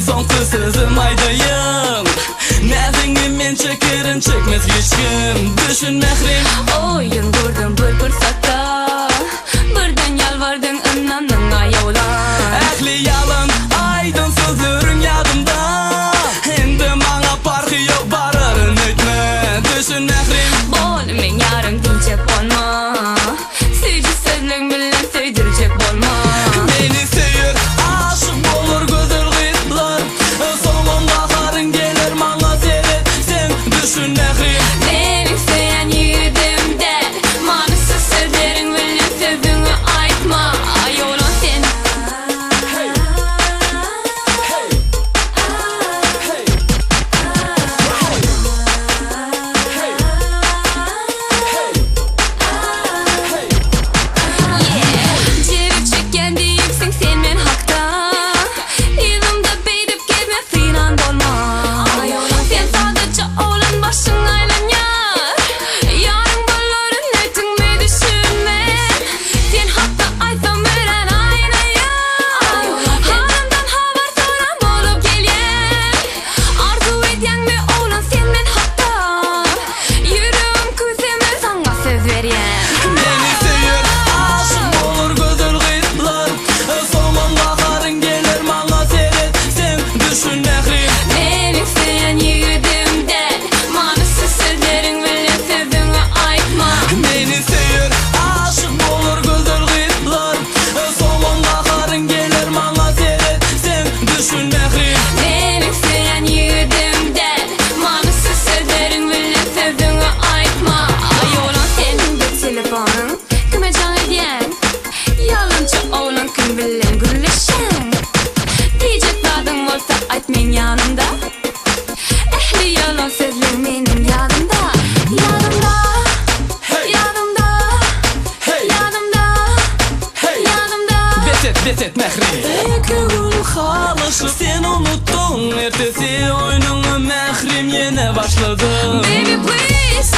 Soňky sözüm aýdaýyn, näziňi men çekerin çekmez hiç kim. Düşün mehrim Oyun kurdum bir fırsatda, birden yalvardyň ynanyň aýola. ähli ýalyn aýdyn sözleriň ýadymda. Endi maňa parky ýok bararyn öýtme. Düşün mehrim Bol men ýarym diýjek bolma, süýji sözleň bilen söýdirjek bolma. Meni seýür, aşyk bolur gözel gyzlar. Soňunda haryn gelir maňa seret. Sen düşün mehrim Meni seýen ýigidimde, manysız sözleriň bilen sözüňi aýtma. Aýolan sen hey, hey, hey, hey, Cevik çeken diýipsiň sen men hakda, ýylymda beýdip gezme filan bolma. Sen sadece olan başyň aýlanýar, ýaryň bolaryn näçiňme düşünme. Sen hakda aýsam bilen aýnaýar, halymdan habar soran bolup gelýär. Arzu edýäňmi olan sen men hakda, ýüregim küseme saňa söz berýär. Meni seýür, aşyk bolur gözel gyzlar. Soňunda haryn gelir maňa seret. Sen düşün mehrim Meni seýen ýigidimde, manysız sözleriň bilen sözüňi aýtma. Meni seýür, aşyk bolur gözel gyzlar. Soňunda haryn gelir maňa seret. Sen düşün mehrim Meni seýen ýigidimde, manysız sözleriň bilen sözüňi aýtma. Aýolan sen de telefonyň kime jan edýän, ýalynçy oğlan kim bilen gürleşen. Diýjek zadyň bolsa aýt men ýanymda, ähli ýalan sözler meniň ýadymda. Ýadymda, Hey, ýadymda, hey, ýadymda, hey. ýadymda. Beset mehrim Iki gün halyşyp sen unutdun. Ertesi oýnuňy mehrim ýene başlady. Baby please